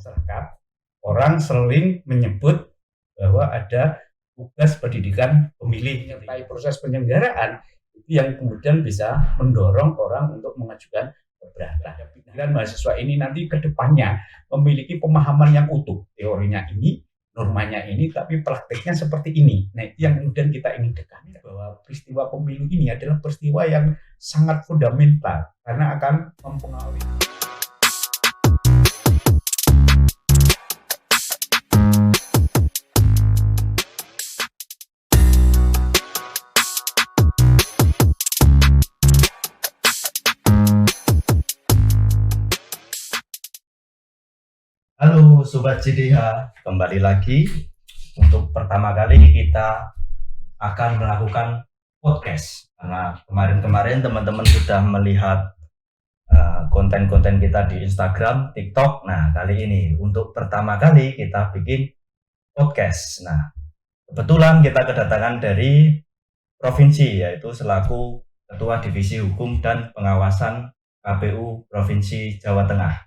masyarakat, orang sering menyebut bahwa ada tugas pendidikan pemilih, menyertai proses penyelenggaraan itu yang kemudian bisa mendorong orang untuk mengajukan keberatan. Pikiran mahasiswa ini nanti ke depannya memiliki pemahaman yang utuh, teorinya ini, normanya ini, tapi prakteknya seperti ini. Nah, itu yang kemudian kita ingin dekati, bahwa peristiwa pemilu ini adalah peristiwa yang sangat fundamental karena akan mempengaruhi. Halo Sobat JDH, kembali lagi. Untuk pertama kali kita akan melakukan podcast karena kemarin-kemarin teman-teman sudah melihat konten-konten kita di Instagram, TikTok. Nah, kali ini untuk pertama kali kita bikin podcast. Nah, kebetulan kita kedatangan dari provinsi, yaitu selaku Ketua Divisi Hukum dan Pengawasan KPU Provinsi Jawa Tengah.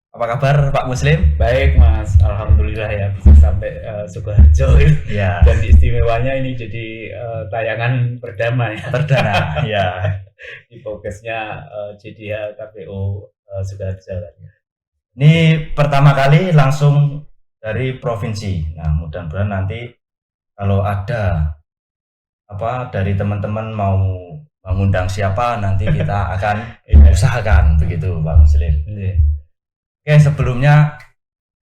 Apa kabar Pak Muslim? Baik Mas, alhamdulillah ya bisa sampai Sukoharjo Ya. Dan istimewanya ini jadi tayangan perdana ya. Perdana, ya. Di podcastnya JDH KPU Sukoharjo. Ini pertama kali langsung dari provinsi. Nah, mudah-mudahan nanti kalau ada dari teman-teman mau mengundang siapa, nanti kita akan usahakan begitu Pak Muslim. Oke, sebelumnya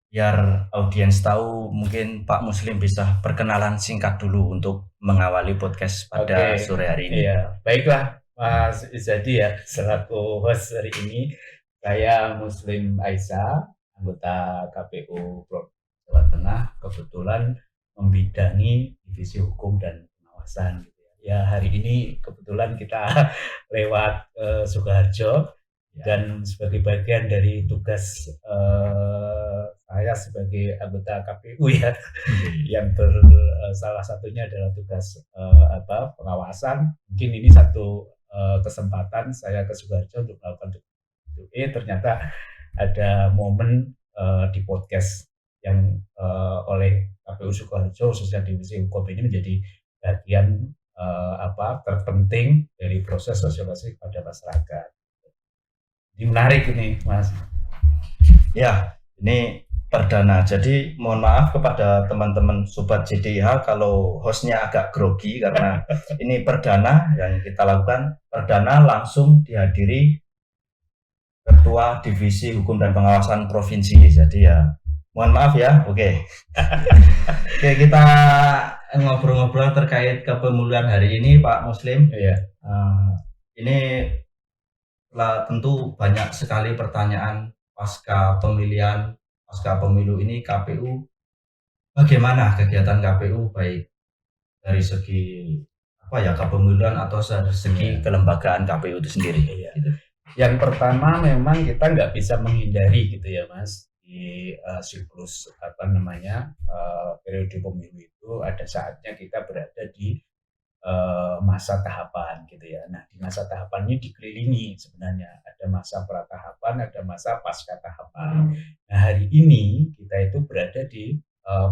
biar audiens tahu, mungkin Pak Muslim bisa perkenalan singkat dulu untuk mengawali podcast pada sore hari ini. Iya, baiklah Mas Izadi ya, selaku host hari ini, saya Muslim Aisyah, anggota KPU Provinsi Jawa Tengah, kebetulan membidangi Divisi Hukum dan Pengawasan. Ya, hari ini kebetulan kita lewat Sukoharjo. Dan sebagai bagian dari tugas saya sebagai anggota KPU ya, yang salah satunya adalah tugas pengawasan. Mungkin ini satu kesempatan saya ke Sukoharjo untuk melakukan ternyata ada momen di podcast yang oleh KPU Sukoharjo khususnya Divisi Hukum ini menjadi bagian terpenting dari proses sosialisasi kepada masyarakat. Ini menarik ini Mas. Ya, ini perdana. Jadi mohon maaf kepada teman-teman Sobat JDH kalau hostnya agak grogi karena ini perdana yang kita lakukan. Perdana langsung dihadiri Ketua Divisi Hukum dan Pengawasan Provinsi. Jadi ya mohon maaf ya. Oke. Oke, kita ngobrol-ngobrol terkait kepemiluan hari ini Pak Muslim. Iya. Ini tentu banyak sekali pertanyaan pasca pemilu ini KPU. Bagaimana kegiatan KPU baik dari segi kepemiluan atau dari segi kelembagaan KPU itu sendiri? Iya. Gitu. Yang pertama memang kita nggak bisa menghindari gitu ya Mas, di siklus periode pemilu itu ada saatnya kita berada di masa tahapan gitu ya. Nah, di masa tahapan ini dikelilingi sebenarnya ada masa pratahapan, ada masa pasca tahapan. Nah, hari ini kita itu berada di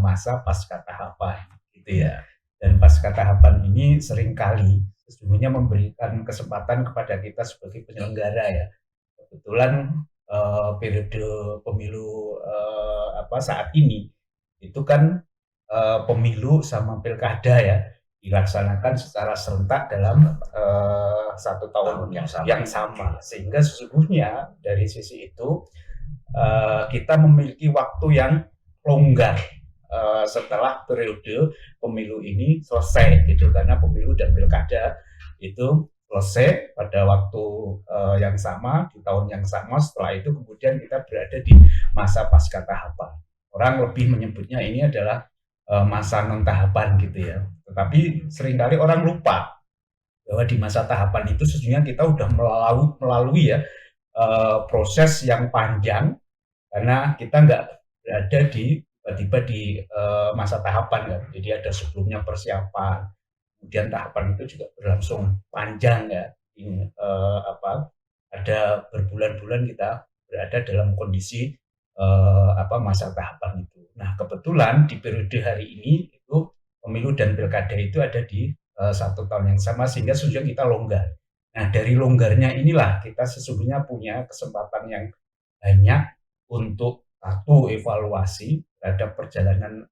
masa pasca tahapan gitu ya. Dan pasca tahapan ini seringkali sesungguhnya memberikan kesempatan kepada kita sebagai penyelenggara ya. Kebetulan periode pemilu saat ini itu kan pemilu sama pilkada ya dilaksanakan secara serentak dalam 1 tahun yang sama. Sehingga sesungguhnya dari sisi itu kita memiliki waktu yang longgar setelah periode pemilu ini selesai gitu, karena pemilu dan pilkada itu selesai pada waktu yang sama di tahun yang sama. Setelah itu kemudian kita berada di masa pasca tahapan. Orang lebih menyebutnya ini adalah masa non tahapan gitu ya. Tetapi seringkali orang lupa bahwa di masa tahapan itu sesungguhnya kita sudah melalui ya proses yang panjang, karena kita nggak berada di tiba-tiba di masa tahapan kan. Jadi ada sebelumnya persiapan, kemudian tahapan itu juga berlangsung panjang ya. Ada berbulan-bulan kita berada dalam kondisi masa tahapan itu. Nah, kebetulan di periode hari ini itu pemilu dan pilkada itu ada di 1 tahun yang sama sehingga sesungguhnya kita longgar. Nah, dari longgarnya inilah kita sesungguhnya punya kesempatan yang banyak untuk satu evaluasi terhadap perjalanan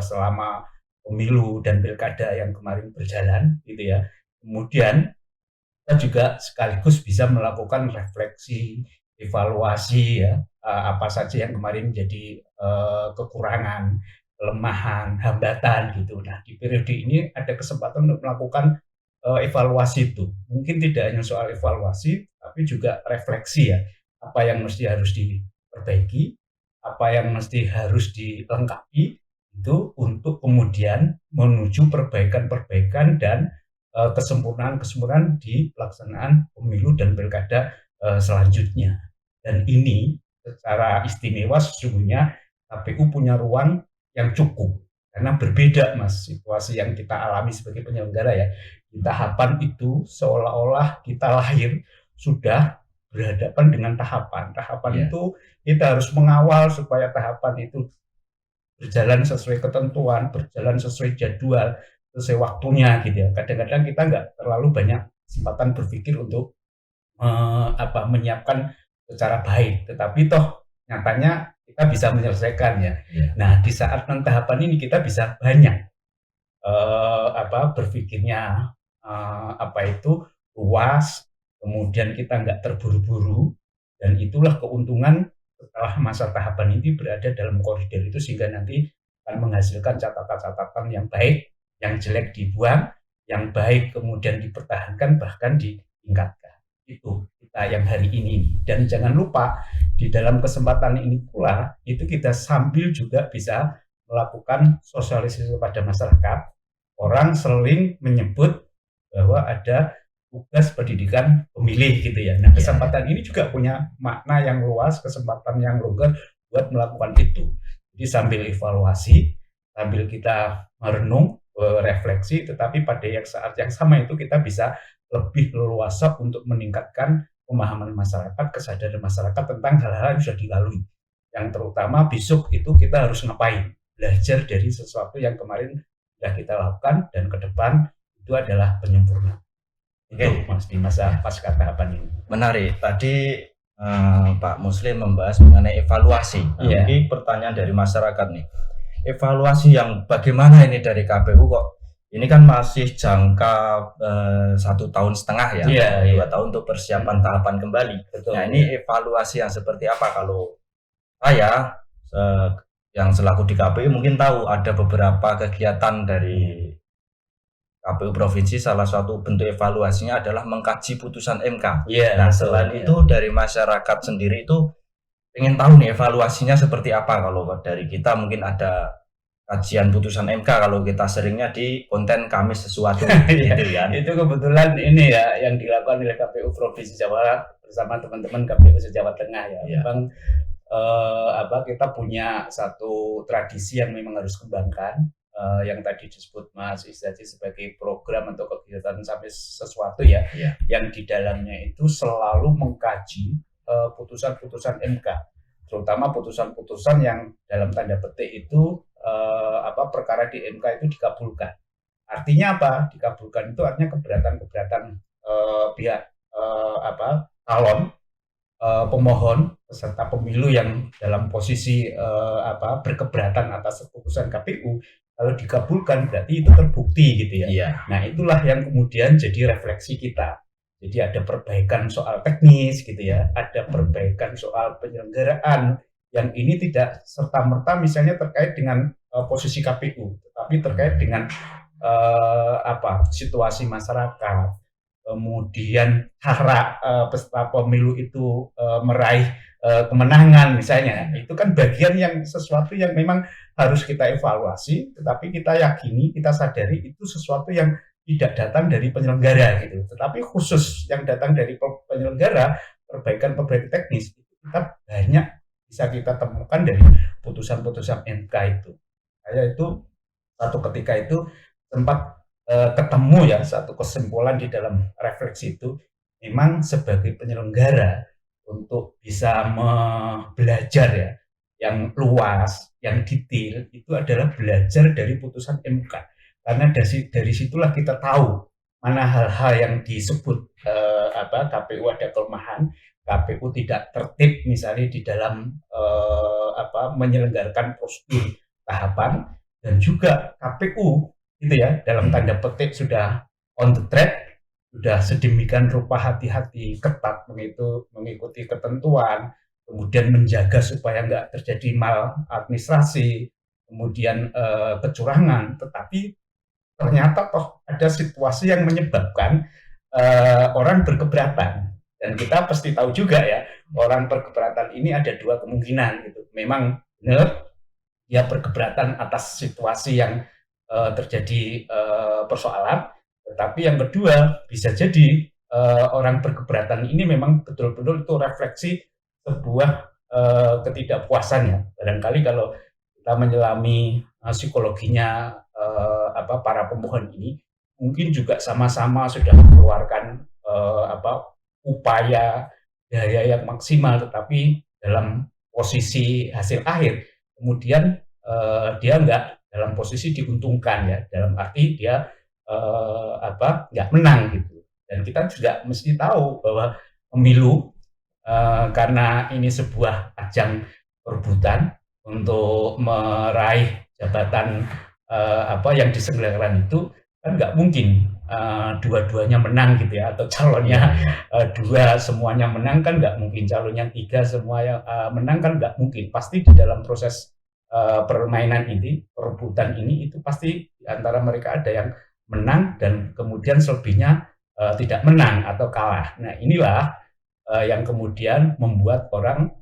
selama pemilu dan pilkada yang kemarin berjalan gitu ya. Kemudian kita juga sekaligus bisa melakukan refleksi, evaluasi ya, apa saja yang kemarin jadi kekurangan, kelemahan, hambatan gitu. Nah, di periode ini ada kesempatan untuk melakukan evaluasi itu. Mungkin tidak hanya soal evaluasi, tapi juga refleksi ya. Apa yang mesti harus diperbaiki, apa yang mesti harus dilengkapi itu untuk kemudian menuju perbaikan-perbaikan dan kesempurnaan-kesempurnaan di pelaksanaan pemilu dan pilkada selanjutnya. Dan ini secara istimewa sesungguhnya KPU punya ruang yang cukup karena berbeda Mas situasi yang kita alami sebagai penyelenggara ya. Di tahapan itu seolah-olah kita lahir sudah berhadapan dengan tahapan. Tahapan itu kita harus mengawal supaya tahapan itu berjalan sesuai ketentuan, berjalan sesuai jadwal, sesuai waktunya gitu ya. Kadang-kadang kita nggak terlalu banyak kesempatan berpikir untuk menyiapkan secara baik, tetapi toh nyatanya kita bisa menyelesaikannya. Nah, di saat tahapan ini kita bisa banyak berpikirnya luas, kemudian kita nggak terburu-buru, dan itulah keuntungan setelah masa tahapan ini berada dalam koridor itu sehingga nanti akan menghasilkan catatan-catatan yang baik, yang jelek dibuang, yang baik kemudian dipertahankan bahkan ditingkatkan. Itu kita yang hari ini. Dan jangan lupa di dalam kesempatan ini pula itu kita sambil juga bisa melakukan sosialisasi kepada masyarakat. Orang sering menyebut bahwa ada tugas pendidikan pemilih gitu ya. Nah, kesempatan ini juga punya makna yang luas, kesempatan yang longgar buat melakukan itu. Jadi sambil evaluasi, sambil kita merenung, refleksi, tetapi pada saat yang sama itu kita bisa lebih leluasa untuk meningkatkan pemahaman masyarakat, kesadaran masyarakat tentang hal-hal yang sudah dilalui. Yang terutama besok itu kita harus ngapain? Belajar dari sesuatu yang kemarin sudah kita lakukan dan ke depan itu adalah penyempurnaan. Itu Mas di masa pasca tahapan ini. Menarik. Tadi Pak Muslim membahas mengenai evaluasi. Ini pertanyaan dari masyarakat nih. Evaluasi yang bagaimana ini dari KPU kok? Ini kan masih jangka 1,5 tahun ya, 2 tahun untuk persiapan tahapan kembali. Betul, nah ini evaluasi yang seperti apa? Kalau saya yang selaku di KPU mungkin tahu ada beberapa kegiatan dari KPU Provinsi, salah satu bentuk evaluasinya adalah mengkaji putusan MK. Nah selain itu dari masyarakat sendiri itu ingin tahu nih evaluasinya seperti apa. Kalau dari kita mungkin ada kajian putusan MK, kalau kita seringnya di konten Kamis sesuatu gitu kan. Itu kebetulan ini ya yang dilakukan oleh KPU Provinsi Jawa Barat bersama teman-teman KPU Jawa Tengah ya. Memang kita punya satu tradisi yang memang harus kembangkan, yang tadi disebut Mas Izzati sebagai program atau kegiatan sampai sesuatu ya, yang di dalamnya itu selalu mengkaji putusan-putusan MK, terutama putusan-putusan yang dalam tanda petik itu perkara di MK itu dikabulkan. Artinya apa? Dikabulkan itu artinya keberatan-keberatan pihak calon pemohon peserta pemilu yang dalam posisi berkeberatan atas keputusan KPU, kalau dikabulkan berarti itu terbukti gitu ya. Nah itulah yang kemudian jadi refleksi kita. Jadi ada perbaikan soal teknis gitu ya, ada perbaikan soal penyelenggaraan yang ini tidak serta-merta misalnya terkait dengan posisi KPU, tetapi terkait dengan situasi masyarakat, kemudian cara peserta pemilu itu meraih kemenangan misalnya. Itu kan bagian yang sesuatu yang memang harus kita evaluasi, tetapi kita yakini, kita sadari itu sesuatu yang tidak datang dari penyelenggara gitu. Tetapi khusus yang datang dari penyelenggara, perbaikan-perbaikan teknis itu kita banyak bisa kita temukan dari putusan-putusan MK itu. Saya itu satu ketika itu sempat ketemu ya satu kesimpulan di dalam refleksi itu, memang sebagai penyelenggara untuk bisa belajar ya, yang luas, yang detail itu adalah belajar dari putusan MK. Karena dari situlah kita tahu mana hal-hal yang disebut KPU ada kelemahan, KPU tidak tertib misalnya di dalam menyelenggarakan prosedur tahapan, dan juga KPU gitu ya dalam tanda petik sudah on the track, sudah sedemikian rupa hati-hati ketat mengikuti ketentuan, kemudian menjaga supaya nggak terjadi maladministrasi, kemudian kecurangan, tetapi ternyata toh ada situasi yang menyebabkan orang berkeberatan. Dan kita pasti tahu juga ya, orang berkeberatan ini ada dua kemungkinan gitu. Memang benar dia berkeberatan atas situasi yang terjadi persoalan, tetapi yang kedua bisa jadi orang berkeberatan ini memang betul-betul itu refleksi sebuah ketidakpuasan ya. Barangkali kalau kita menyelami psikologinya para pemohon ini, mungkin juga sama-sama sudah mengeluarkan upaya daya yang maksimal, tetapi dalam posisi hasil akhir kemudian dia nggak dalam posisi diuntungkan ya, dalam arti dia nggak menang gitu. Dan kita juga mesti tahu bahwa pemilu karena ini sebuah ajang perebutan untuk meraih jabatan yang diselenggarakan itu, kan nggak mungkin dua-duanya menang gitu ya, atau calonnya dua semuanya menang kan nggak mungkin, calonnya tiga semuanya menang kan nggak mungkin. Pasti di dalam proses permainan ini, perebutan ini, itu pasti di antara mereka ada yang menang dan kemudian selebihnya tidak menang atau kalah. Nah inilah yang kemudian membuat orang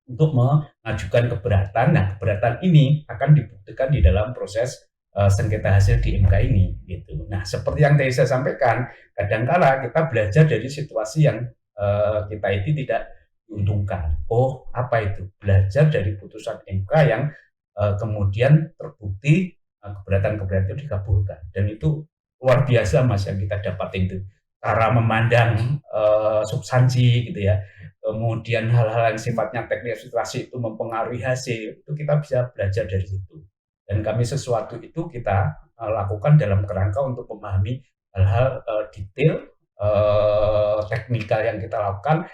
untuk mengajukan keberatan. Nah keberatan ini akan dibuktikan di dalam proses sengketa hasil di MK ini gitu. Nah seperti yang tadi saya sampaikan, kadangkala kita belajar dari situasi yang kita itu tidak diuntungkan. Oh apa itu? Belajar dari putusan MK yang kemudian terbukti keberatan-keberatan itu dikabulkan, dan itu luar biasa Mas yang kita dapat itu. Cara memandang substansi gitu ya, kemudian hal-hal yang sifatnya teknis situasi itu mempengaruhi hasil, itu kita bisa belajar dari situ. Dan kami sesuatu itu kita lakukan dalam kerangka untuk memahami hal-hal detail teknikal yang kita lakukan,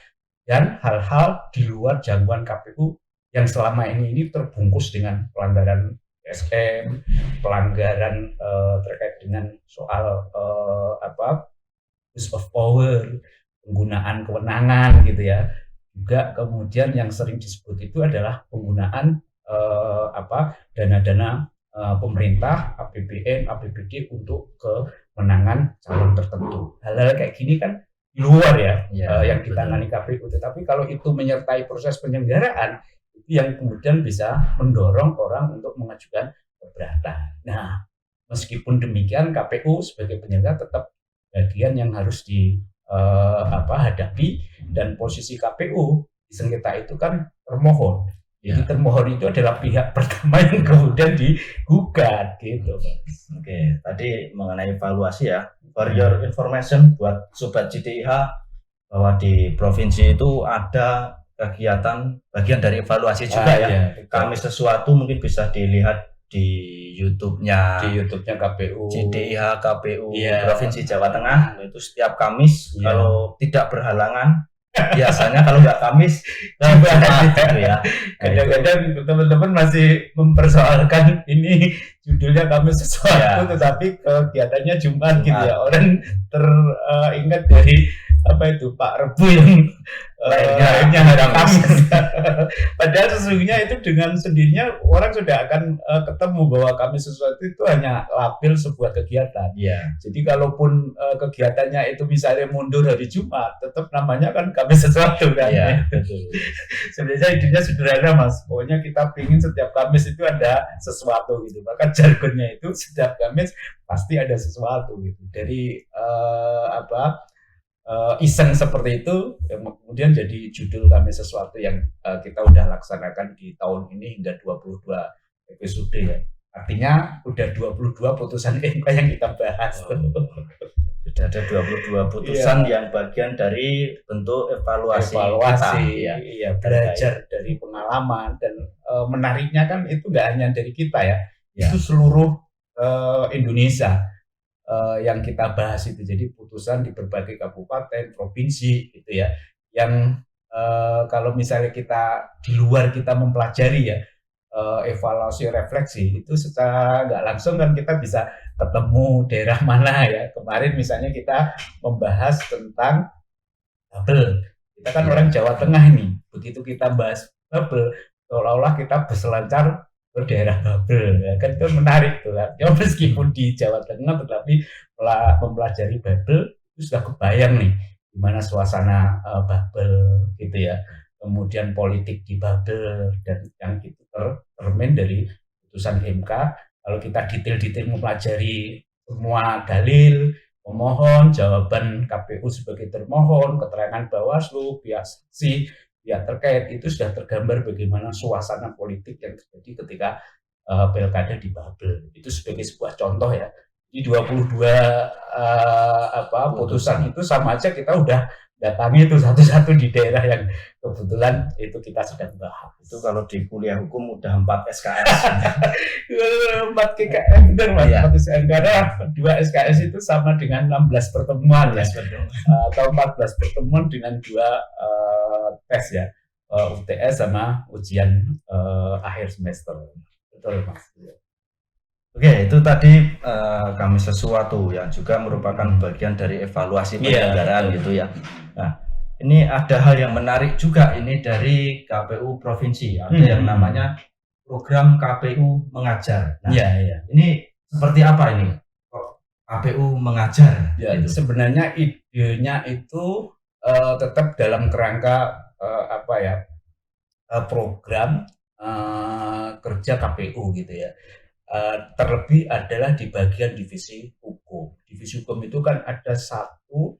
dan hal-hal di luar jangkauan KPU yang selama ini terbungkus dengan pelanggaran PSM, pelanggaran terkait dengan soal use of power, penggunaan kewenangan gitu ya. Juga kemudian yang sering disebut itu adalah penggunaan dana-dana pemerintah, APBN, APBD untuk kemenangan calon tertentu. Hal-hal kayak gini kan di luar yang ditangani KPU. Tetapi kalau itu menyertai proses penyelenggaraan, itu yang kemudian bisa mendorong orang untuk mengajukan keberatan. Nah, meskipun demikian KPU sebagai penyelenggara tetap bagian yang harus hadapi, dan posisi KPU di sengketa itu kan termohon. Jadi termohon itu adalah pihak pertama yang kemudian digugat gitu. Oke, tadi mengenai evaluasi ya. For your information buat Sobat CTIH, bahwa di provinsi itu ada kegiatan bagian dari evaluasi juga Kamis sesuatu, mungkin bisa dilihat di YouTube-nya KPU CTIH KPU Provinsi Jawa Tengah. Itu setiap Kamis kalau tidak berhalangan. Biasanya kalau nggak Kamis Jumat gitu ya. Kadang-kadang teman-teman masih mempersoalkan ini judulnya Kamis sesuatu tetapi kegiatannya Jumat gitu ya. Orang teringat dari Pak Rebu yang lainnya hari Kamis. Padahal sesungguhnya itu dengan sendirinya orang sudah akan ketemu bahwa Kamis sesuatu itu hanya label sebuah kegiatan. Jadi kalaupun kegiatannya itu misalnya mundur hari Jumat, tetap namanya kan Kamis sesuatu kan. Sebenarnya idenya sederhana Mas. Pokoknya kita pingin setiap Kamis itu ada sesuatu gitu. Bahkan jargonnya itu setiap Kamis pasti ada sesuatu gitu. Dari iseng seperti itu yang kemudian jadi judul Kami Sesuatu yang kita udah laksanakan di tahun ini hingga 22 episode ya. Artinya udah 22 putusan MK yang kita bahas. Sudah ada 22 putusan yang bagian dari bentuk evaluasi kita, belajar dari pengalaman dan menariknya kan itu nggak hanya dari kita ya, Ya. itu seluruh Indonesia yang kita bahas itu. Jadi putusan di berbagai kabupaten, provinsi gitu ya, yang kalau misalnya kita di luar kita mempelajari ya, evaluasi refleksi itu secara nggak langsung kan kita bisa ketemu daerah mana ya. Kemarin misalnya kita membahas tentang Babel. Kita kan orang Jawa Tengah ini. Begitu kita bahas Babel, seolah-olah kita berselancar ke daerah Babel. Ya, kan itu menarik tuh kan. Ya, meskipun di Jawa Tengah, tetapi mempelajari Babel itu sudah kebayang nih gimana suasana Babel gitu ya. Kemudian politik di Babel dan yang itu tercermin dari putusan MK. Kalau kita detail-detail mempelajari semua dalil, pemohon, jawaban KPU sebagai termohon, keterangan Bawaslu, pihak saksi, pihak terkait, itu sudah tergambar bagaimana suasana politik yang terjadi ketika pilkada di Babel. Itu sebagai sebuah contoh ya. Di 22 putusan itu sama aja kita udah datangi itu satu-satu di daerah yang kebetulan itu kita sedang bahas. Itu kalau di kuliah hukum udah 4 SKS. 4 KKM dan 4 SKS karena 2 SKS itu sama dengan 16 pertemuan ya. Atau 14 pertemuan dengan 2 tes ya. UTS sama ujian akhir semester. Betul Mas. Oke, itu tadi kami sesuatu yang juga merupakan bagian dari evaluasi penyelenggaraan gitu ya. Nah, ini ada hal yang menarik juga ini dari KPU provinsi, ada yang namanya program KPU mengajar. Nah, ini seperti apa ini? KPU mengajar? Ya, gitu. Sebenarnya idenya itu tetap dalam kerangka program kerja KPU gitu ya. Terlebih adalah di bagian divisi hukum. Divisi hukum itu kan ada satu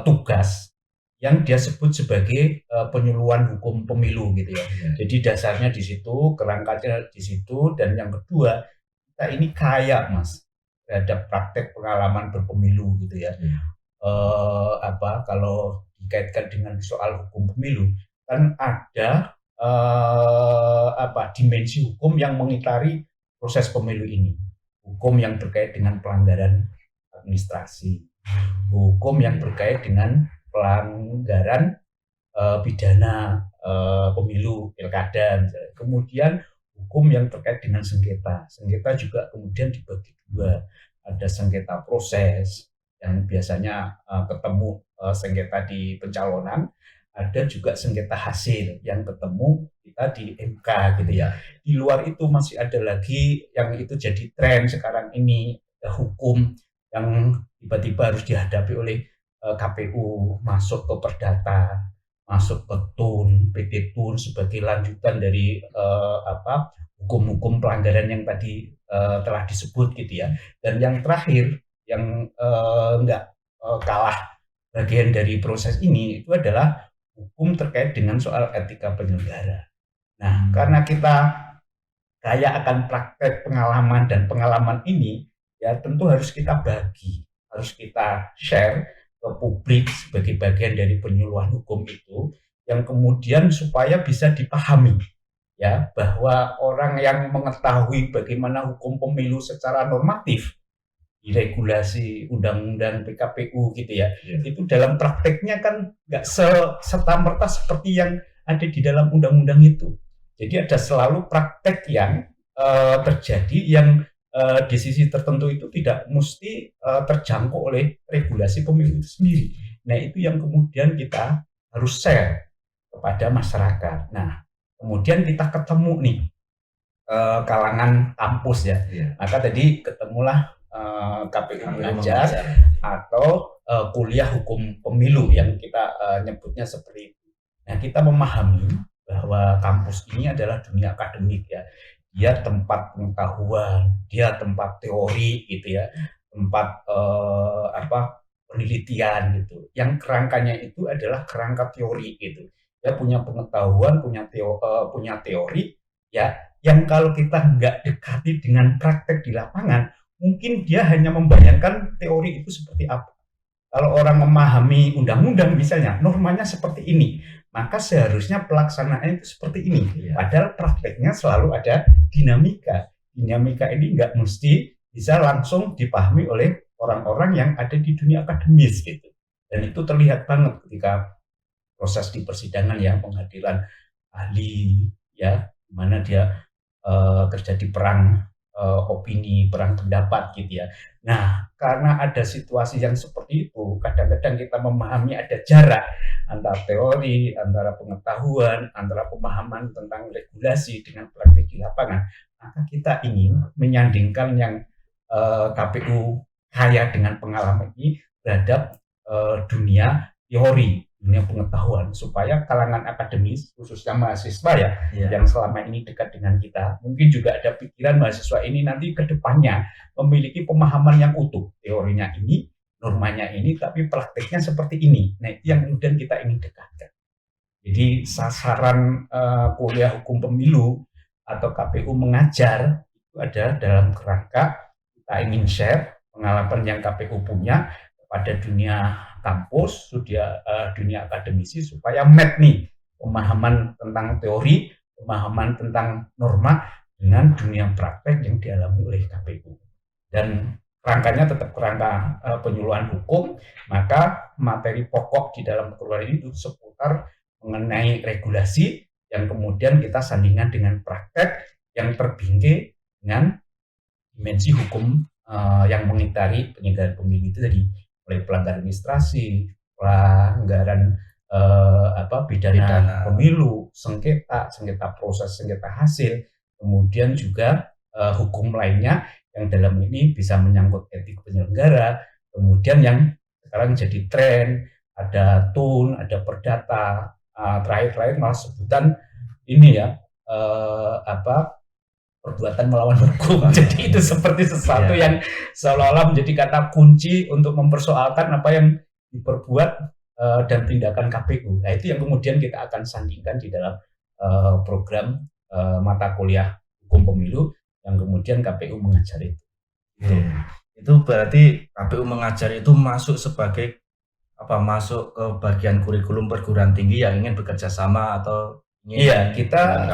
tugas yang dia sebut sebagai penyuluhan hukum pemilu gitu ya. Jadi dasarnya di situ, kerangkanya di situ, dan yang kedua kita ini kaya Mas terhadap praktek pengalaman berpemilu gitu ya. Kalau dikaitkan dengan soal hukum pemilu kan ada dimensi hukum yang mengitari proses pemilu ini. Hukum yang terkait dengan pelanggaran administrasi, hukum yang terkait dengan pelanggaran pidana pemilu pilkada misalnya. Kemudian hukum yang terkait dengan sengketa. Sengketa juga kemudian dibagi 2. Ada sengketa proses yang biasanya ketemu sengketa di pencalonan, ada juga sengketa hasil yang ketemu kita di MK gitu ya. Di luar itu masih ada lagi yang itu jadi tren sekarang ini, hukum yang tiba-tiba harus dihadapi oleh KPU, masuk ke Perdata, masuk ke TUN, PT TUN sebagai lanjutan dari hukum-hukum pelanggaran yang tadi telah disebut gitu ya. Dan yang terakhir yang enggak kalah bagian dari proses ini itu adalah hukum terkait dengan soal etika penyelenggara. Nah, karena kita kaya akan praktek pengalaman dan pengalaman ini, ya tentu harus kita bagi, harus kita share ke publik sebagai bagian dari penyuluhan hukum itu, yang kemudian supaya bisa dipahami, ya bahwa orang yang mengetahui bagaimana hukum pemilu secara normatif di regulasi undang-undang PKPU gitu ya, itu dalam prakteknya kan nggak serta-merta seperti yang ada di dalam undang-undang itu. Jadi ada selalu praktek yang terjadi yang di sisi tertentu itu tidak mesti terjangkau oleh regulasi pemilu itu sendiri. Nah itu yang kemudian kita harus share kepada masyarakat. Nah kemudian kita ketemu nih kalangan kampus ya. Maka tadi ketemulah KPU mengajar atau kuliah hukum pemilu yang kita nyebutnya seperti itu. Nah kita memahami bahwa kampus ini adalah dunia akademik ya. Dia tempat pengetahuan, dia tempat teori gitu ya, tempat penelitian gitu. Yang kerangkanya itu adalah kerangka teori gitu. Dia punya pengetahuan, punya teori ya, yang kalau kita nggak dekati dengan praktek di lapangan, mungkin dia hanya membayangkan teori itu seperti apa. Kalau orang memahami undang-undang misalnya, normanya seperti ini, maka seharusnya pelaksanaan itu seperti ini. Iya. Padahal prakteknya selalu ada dinamika. Dinamika ini nggak mesti bisa langsung dipahami oleh orang-orang yang ada di dunia akademis gitu. Dan itu terlihat banget ketika proses di persidangan ya, penghadiran ahli ya, di mana dia terjadi perang opini, perang pendapat gitu ya. Nah, karena ada situasi yang seperti itu, kadang-kadang kita memahami ada jarak antara teori, antara pengetahuan, antara pemahaman tentang regulasi dengan praktik di lapangan. Maka kita ingin menyandingkan yang KPU kaya dengan pengalaman ini terhadap dunia teori, dunia pengetahuan, supaya kalangan akademis, khususnya mahasiswa ya, yang selama ini dekat dengan kita, mungkin juga ada pikiran mahasiswa ini nanti ke depannya memiliki pemahaman yang utuh, teorinya ini, normanya ini, tapi prakteknya seperti ini. Nah, itu yang kemudian kita ingin dekatkan. Jadi sasaran kuliah hukum pemilu atau KPU mengajar itu ada dalam kerangka kita ingin share pengalaman yang KPU punya pada dunia kampus, dunia akademisi, supaya match nih pemahaman tentang teori, pemahaman tentang norma dengan dunia praktek yang dialami oleh KPU. Dan kerangkanya tetap kerangka penyuluhan hukum, maka materi pokok di dalam perguruan itu seputar mengenai regulasi yang kemudian kita sandingkan dengan praktek yang terbingkai dengan dimensi hukum yang mengitari penyelenggaraan pemilu itu tadi, mulai pelanggaran administrasi, pelanggaran pidana pemilu, sengketa proses, sengketa hasil, kemudian juga hukum lainnya yang dalam ini bisa menyangkut etik penyelenggara, kemudian yang sekarang jadi tren, ada tun, ada perdata, terakhir malah sebutan ini ya, perbuatan melawan hukum. Jadi itu seperti sesuatu yang seolah-olah menjadi kata kunci untuk mempersoalkan apa yang diperbuat dan tindakan KPU. Nah, itu yang kemudian kita akan sandingkan di dalam program mata kuliah hukum pemilu yang kemudian KPU mengajar itu. Itu berarti KPU mengajar itu masuk sebagai masuk ke bagian kurikulum perguruan tinggi yang ingin bekerja sama atau iya, kita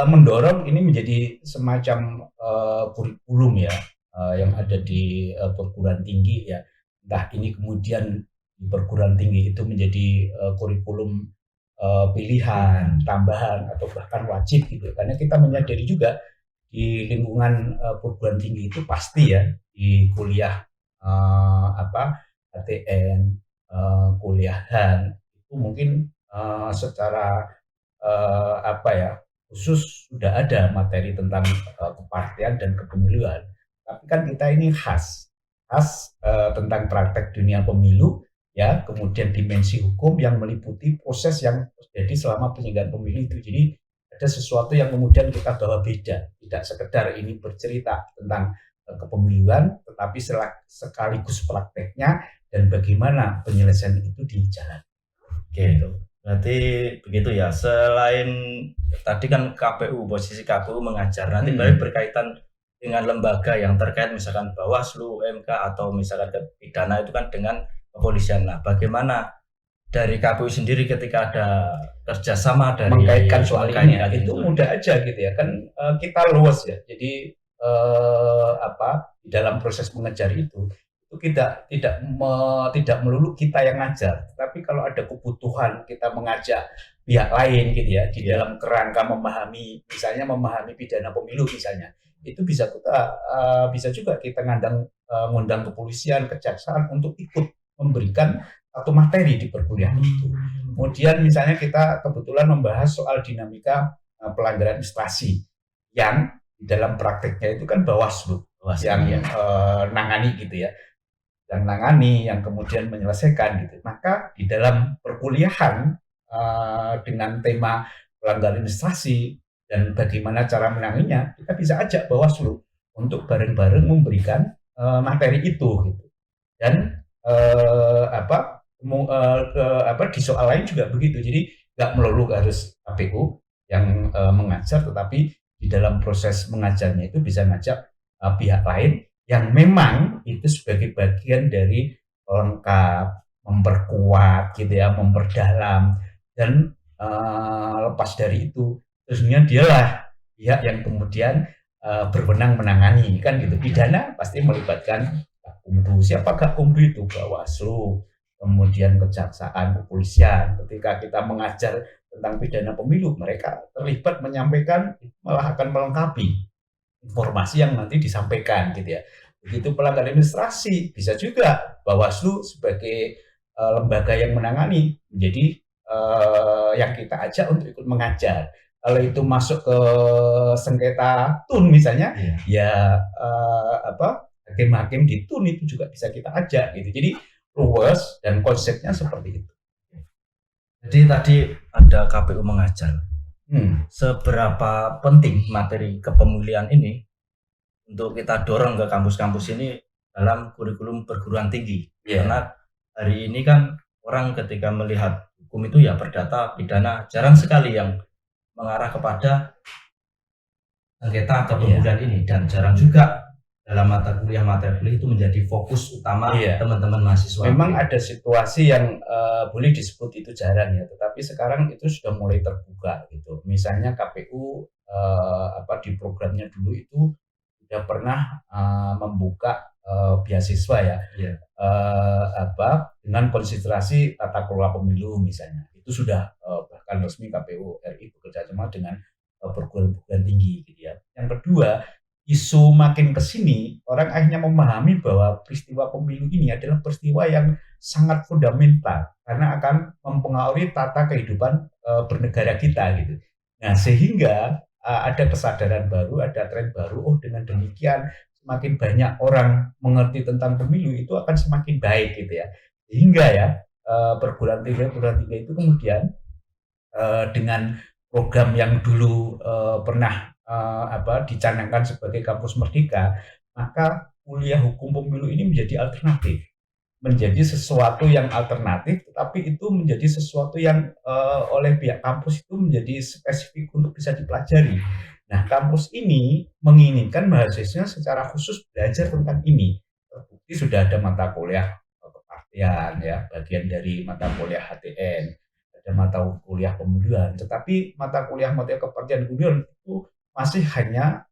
mendorong ini menjadi semacam kurikulum ya, yang ada di perguruan tinggi ya. Entah ini kemudian di perguruan tinggi itu menjadi kurikulum pilihan, tambahan, atau bahkan wajib gitu. Karena kita menyadari juga di lingkungan perguruan tinggi itu pasti ya, di kuliah ATN, kuliahan, itu mungkin secara khusus sudah ada materi tentang kepartian dan kepemiluan. Tapi kan kita ini khas tentang praktek dunia pemilu ya, kemudian dimensi hukum yang meliputi proses yang terjadi selama penyelenggaraan pemilu itu. Jadi ada sesuatu yang kemudian kita bawa beda, tidak sekedar ini bercerita tentang kepemiluan, tetapi sekaligus prakteknya dan bagaimana penyelesaian itu dijalankan. Gitu. Berarti begitu ya. Selain tadi kan posisi KPU mengajar, nanti berkaitan dengan lembaga yang terkait, misalkan Bawaslu, MK, atau misalkan pidana itu kan dengan kepolisian. Nah, bagaimana dari KPU sendiri ketika ada kerjasama dari mengkaitkan soal ini ya, itu mudah aja gitu ya, kan kita luas ya. Jadi di dalam proses mengajar itu tidak melulu kita yang ngajar, tapi kalau ada kebutuhan kita mengajak pihak lain gitu ya, di dalam kerangka memahami, misalnya memahami pidana pemilu misalnya, itu bisa juga kita ngundang kepolisian, kejaksaan untuk ikut memberikan satu materi di perkuliahan itu. Kemudian misalnya kita kebetulan membahas soal dinamika pelanggaran administrasi yang di dalam prakteknya itu kan Bawaslu yang nangani gitu ya, yang kemudian menyelesaikan gitu. Maka di dalam perkuliahan dengan tema pelanggaran administrasi dan bagaimana cara menanganinya, kita bisa ajak Bawaslu untuk bareng-bareng memberikan materi itu gitu. Dan di soal lain juga begitu. Jadi nggak melulu harus KPU yang mengajar, tetapi di dalam proses mengajarnya itu bisa ngajak pihak lain yang memang itu sebagai bagian dari pelengkap, memperkuat gitu ya, memperdalam dan lepas dari itu terusnya dialah pihak yang kemudian berwenang menangani kan gitu. Pidana pasti melibatkan Gakumdu. Siapa Gakumdu itu? Bawaslu, kemudian kejaksaan, kepolisian. Ketika kita mengajar tentang pidana pemilu, mereka terlibat menyampaikan, malah akan melengkapi informasi yang nanti disampaikan gitu ya. Begitu pelanggaran administrasi, bisa juga Bawaslu sebagai lembaga yang menangani menjadi yang kita ajak untuk ikut mengajar. Kalau itu masuk ke sengketa tun misalnya, ya hakim-hakim di tun itu juga bisa kita ajak gitu. Jadi luas dan konsepnya seperti itu. Jadi tadi ada KPU mengajar. Seberapa penting materi kepemilian ini untuk kita dorong ke kampus-kampus ini dalam kurikulum perguruan tinggi? Karena hari ini kan orang ketika melihat hukum itu ya perdata, pidana, jarang sekali yang mengarah kepada sengketa kepemilian ini, dan jarang juga dalam mata kuliah itu menjadi fokus utama teman-teman mahasiswa. Memang ada situasi yang boleh disebut itu jarang ya, tetapi sekarang itu sudah mulai terbuka gitu. Misalnya KPU di programnya dulu itu sudah pernah membuka beasiswa ya, dengan konsentrasi tata kelola pemilu misalnya. Itu sudah bahkan resmi KPU RI bekerja sama dengan perguruan tinggi gitu ya. Yang kedua, isu makin ke sini, orang akhirnya memahami bahwa peristiwa pemilu ini adalah peristiwa yang sangat fundamental karena akan mempengaruhi tata kehidupan bernegara kita gitu. Nah, sehingga ada kesadaran baru, ada tren baru, oh dengan demikian semakin banyak orang mengerti tentang pemilu itu akan semakin baik gitu ya. Sehingga ya perguruan tinggi itu kemudian dengan program yang dulu pernah dicanangkan sebagai kampus merdeka, maka kuliah hukum pemilu ini menjadi alternatif, menjadi sesuatu yang alternatif, tetapi itu menjadi sesuatu yang oleh pihak kampus itu menjadi spesifik untuk bisa dipelajari. Nah, kampus ini menginginkan mahasiswanya secara khusus belajar tentang ini. Terbukti sudah ada mata kuliah kepartian ya, bagian dari mata kuliah HTN, ada mata kuliah pemilihan, tetapi mata kuliah kepartian pemilihan itu masih hanya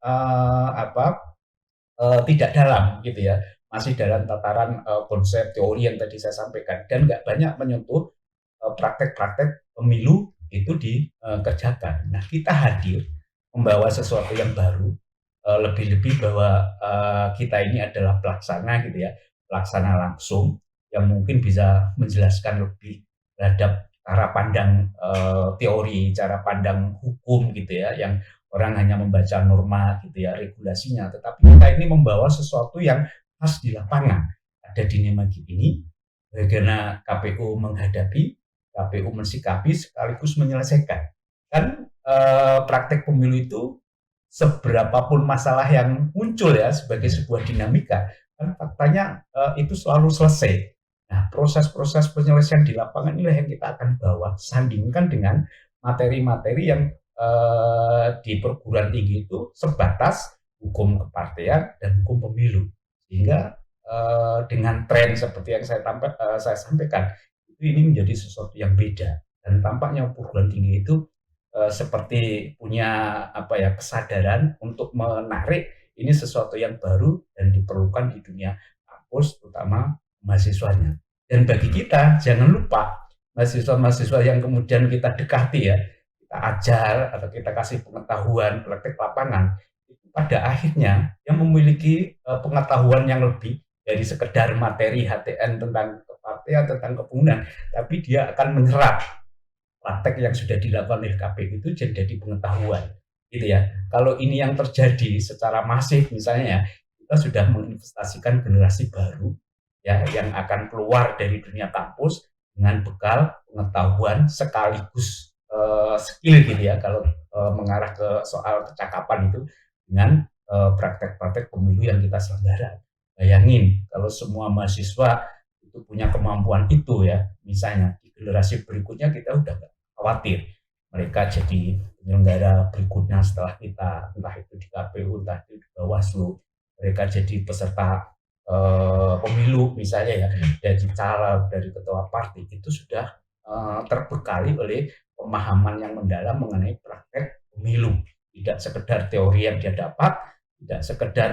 tidak dalam gitu ya, masih dalam tataran konsep teori yang tadi saya sampaikan dan nggak banyak menyentuh praktek-praktek pemilu itu dikerjakan. Nah, kita hadir membawa sesuatu yang baru, lebih-lebih bahwa kita ini adalah pelaksana gitu ya, pelaksana langsung yang mungkin bisa menjelaskan lebih terhadap cara pandang teori, cara pandang hukum gitu ya, yang orang hanya membaca norma gitu ya, regulasinya, tetapi kita ini membawa sesuatu yang khas di lapangan. Ada dinamika ini, bagaimana KPU menghadapi, KPU mensikapi sekaligus menyelesaikan. Kan praktek pemilu itu seberapapun masalah yang muncul ya sebagai sebuah dinamika, kan faktanya itu selalu selesai. Nah, proses-proses penyelesaian di lapangan inilah yang kita akan bawa, sandingkan dengan materi-materi yang di perguruan tinggi itu sebatas hukum kepartian dan hukum pemilu. Sehingga dengan tren seperti yang saya sampaikan, ini menjadi sesuatu yang beda. Dan tampaknya perguruan tinggi itu seperti punya kesadaran untuk menarik ini sesuatu yang baru dan diperlukan di dunia kampus, terutama mahasiswanya. Dan bagi kita, jangan lupa mahasiswa-mahasiswa yang kemudian kita dekati ya, kita ajar atau kita kasih pengetahuan praktek lapangan, itu pada akhirnya yang memiliki pengetahuan yang lebih dari sekedar materi HTN tentang kepartian, tentang kepengurusan, tapi dia akan menyerap praktek yang sudah dilakukan oleh KPU itu jadi pengetahuan gitu ya. Kalau ini yang terjadi secara masif misalnya, kita sudah menginvestasikan generasi baru ya yang akan keluar dari dunia kampus dengan bekal pengetahuan sekaligus skill gitu ya, kalau mengarah ke soal kecakapan itu dengan praktek-praktek pemilu yang kita selenggara. Bayangin kalau semua mahasiswa itu punya kemampuan itu ya, misalnya di generasi berikutnya kita udah nggak khawatir mereka jadi penyelenggara berikutnya setelah kita, entah itu di KPU, entah itu di Bawaslu, mereka jadi peserta pemilu misalnya ya, dari caleg, dari ketua partai, itu sudah terbekali oleh pemahaman yang mendalam mengenai praktek pemilu. Tidak sekedar teori yang dia dapat, tidak sekedar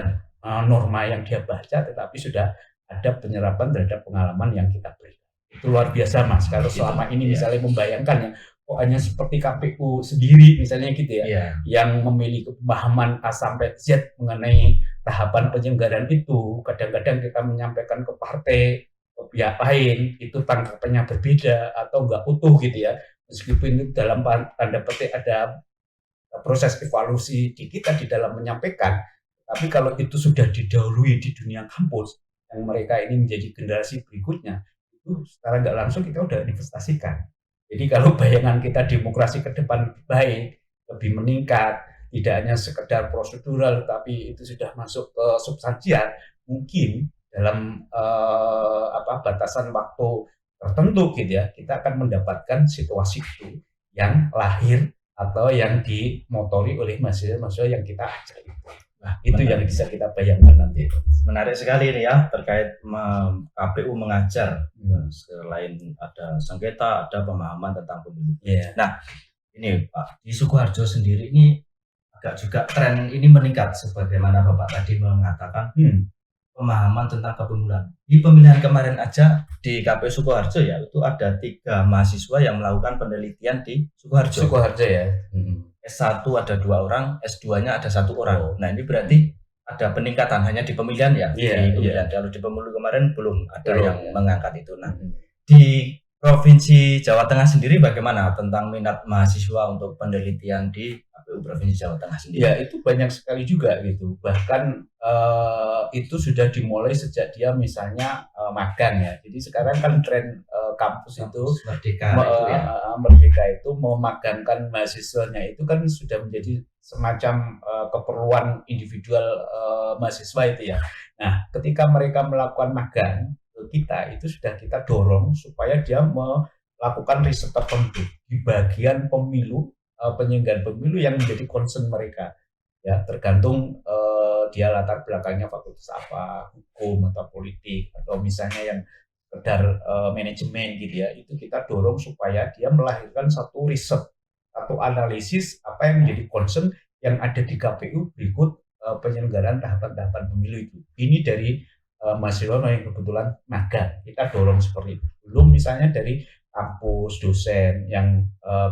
norma yang dia baca, tetapi sudah ada penyerapan terhadap pengalaman yang kita berikan. Itu luar biasa Mas, kalau selama ini misalnya membayangkan ya, kok hanya seperti KPU sendiri misalnya gitu ya, yang memiliki pemahaman A sampai Z mengenai tahapan penyelenggaraan itu. Kadang-kadang kita menyampaikan ke partai, ke pihak lain, itu tanggapannya berbeda atau enggak utuh gitu ya. Meskipun itu dalam tanda petik ada proses evaluasi di kita di dalam menyampaikan, tapi kalau itu sudah didahului di dunia kampus, yang mereka ini menjadi generasi berikutnya, itu secara nggak langsung kita udah investasikan. Jadi kalau bayangan kita demokrasi ke depan lebih baik, lebih meningkat, tidak hanya sekedar prosedural, tapi itu sudah masuk ke substansial, mungkin dalam batasan waktu tertentu gitu ya, kita akan mendapatkan situasi itu yang lahir atau yang dimotori oleh mahasiswa-mahasiswa yang kita ajak itu. Nah, itu yang bisa kita bayangkan nanti. Menarik sekali ini ya terkait KPU mengajar. Selain ada sengketa, ada pemahaman tentang pemilu. Nah, ini Pak, di Sukoharjo sendiri ini agak juga tren ini meningkat sebagaimana Bapak tadi mengatakan pemahaman tentang kepemiluan. Di pemilihan kemarin aja di KPU Sukoharjo ya, itu ada 3 mahasiswa yang melakukan penelitian di Sukoharjo. Sukoharjo ya. S1 ada 2 orang, S2-nya ada 1 orang. Nah, ini berarti ada peningkatan hanya di pemilihan ya. Di pemilihan. Kalau di pemilu kemarin belum ada yang mengangkat itu. Nah, di Provinsi Jawa Tengah sendiri bagaimana tentang minat mahasiswa untuk penelitian di KPU Provinsi Jawa Tengah sendiri? Ya, itu banyak sekali juga gitu. Bahkan itu sudah dimulai sejak dia misalnya magang ya. Jadi sekarang kan tren kampus itu Merdeka itu memagangkan mahasiswanya, itu kan sudah menjadi semacam keperluan individual mahasiswa itu ya. Nah, ketika mereka melakukan magang kita, itu sudah kita dorong supaya dia melakukan riset tertentu di bagian pemilu, penyelenggaraan pemilu yang menjadi concern mereka ya, tergantung dia latar belakangnya fakultas apa, hukum atau politik, atau misalnya yang sekedar manajemen gitu ya. Itu kita dorong supaya dia melahirkan satu riset, satu analisis apa yang menjadi concern yang ada di KPU berikut penyelenggaraan tahapan-tahapan pemilu itu. Ini dari mahasiswa yang kebetulan magang, kita dorong seperti itu. Belum misalnya dari kampus, dosen yang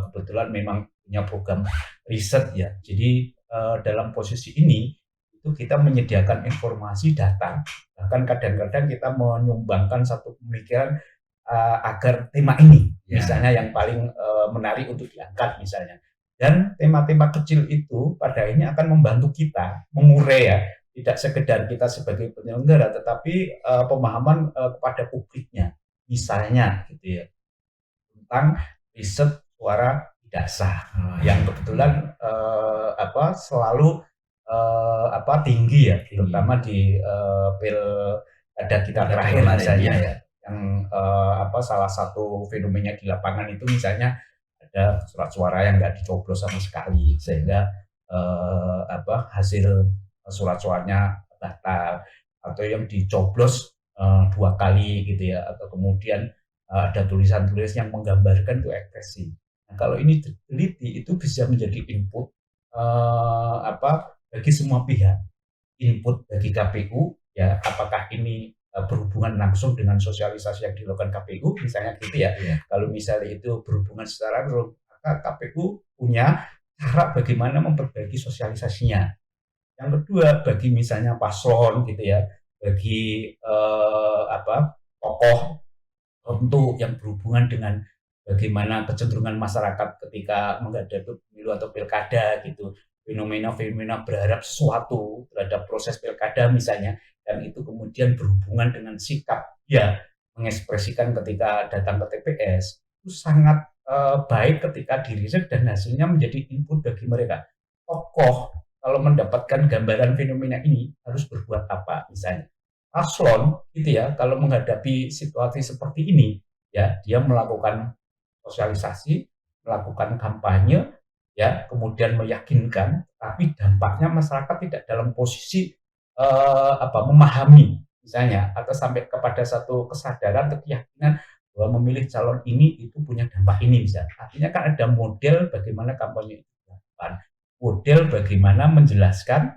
kebetulan memang punya program riset ya. Jadi dalam posisi ini itu kita menyediakan informasi data, bahkan kadang-kadang kita menyumbangkan satu pemikiran agar tema ini misalnya yang paling menarik untuk diangkat misalnya. Dan tema-tema kecil itu pada akhirnya akan membantu kita mengurai ya, tidak sekedar kita sebagai penyelenggara, tetapi pemahaman kepada publiknya, misalnya gitu ya, tentang riset suara tidak sah yang kebetulan selalu tinggi ya, terutama di pilkada kita terakhir misalnya ya, yang salah satu fenomena di lapangan itu misalnya ada surat suara yang nggak dicoblos sama sekali, sehingga hasil surat suaranya batal, atau yang dicoblos 2 kali gitu ya, atau kemudian ada tulisan-tulisan yang menggambarkan itu ekspresi. Nah, kalau ini diteliti itu bisa menjadi input bagi semua pihak, input bagi KPU ya, apakah ini berhubungan langsung dengan sosialisasi yang dilakukan KPU misalnya gitu ya. Kalau misalnya itu berhubungan secara langsung, maka KPU punya cara bagaimana memperbaiki sosialisasinya. Yang kedua, bagi misalnya paslon gitu ya, bagi tokoh tentu yang berhubungan dengan bagaimana kecenderungan masyarakat ketika menghadapi pemilu atau pilkada gitu, fenomena-fenomena berharap sesuatu terhadap proses pilkada misalnya, dan itu kemudian berhubungan dengan sikap ya mengekspresikan ketika datang ke TPS, itu sangat baik ketika diriset dan hasilnya menjadi input bagi mereka. Tokoh kalau mendapatkan gambaran fenomena ini harus berbuat apa misalnya. Paslon gitu ya, kalau menghadapi situasi seperti ini ya, dia melakukan sosialisasi, melakukan kampanye ya, kemudian meyakinkan, tapi dampaknya masyarakat tidak dalam posisi memahami misalnya, atau sampai kepada satu kesadaran atau keyakinan bahwa memilih calon ini itu punya dampak ini misalnya. Artinya kan ada model bagaimana kampanye itu dilakukan, model bagaimana menjelaskan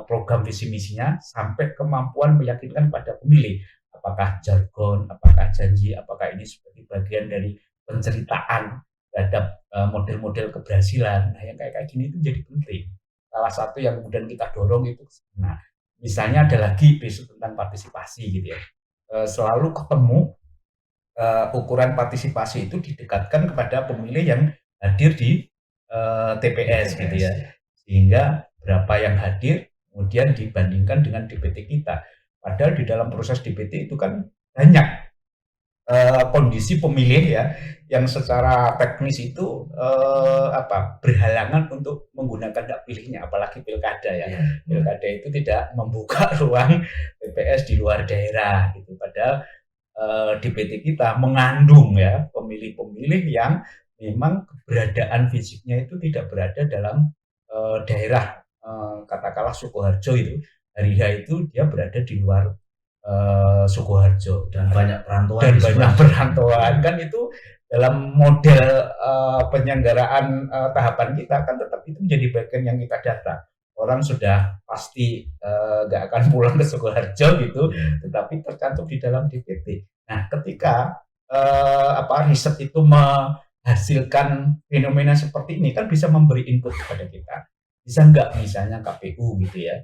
program visi misinya sampai kemampuan meyakinkan pada pemilih. Apakah jargon, apakah janji, apakah ini sebagai bagian dari penceritaan terhadap model-model keberhasilan. Nah, yang kayak gini itu jadi penting. Salah satu yang kemudian kita dorong itu. Nah, misalnya ada lagi isu tentang partisipasi gitu ya. Selalu ketemu ukuran partisipasi itu didekatkan kepada pemilih yang hadir di TPS gitu ya. Sehingga berapa yang hadir kemudian dibandingkan dengan DPT kita. Padahal di dalam proses DPT itu kan banyak kondisi pemilih ya yang secara teknis itu berhalangan untuk menggunakan hak pilihnya, apalagi pilkada ya. Pilkada itu tidak membuka ruang TPS di luar daerah gitu. Padahal DPT kita mengandung ya pemilih-pemilih yang memang keberadaan fisiknya itu tidak berada dalam daerah, katakanlah Sukoharjo itu hari H itu dia berada di luar Sukoharjo dan banyak perantauan kan itu dalam model penyelenggaraan tahapan kita kan tetap itu menjadi bagian yang kita data. Orang sudah pasti nggak akan pulang ke Sukoharjo gitu, tetapi tercantum di dalam DPT. Nah, ketika riset itu menghasilkan fenomena seperti ini kan bisa memberi input kepada kita. Bisa nggak misalnya KPU gitu ya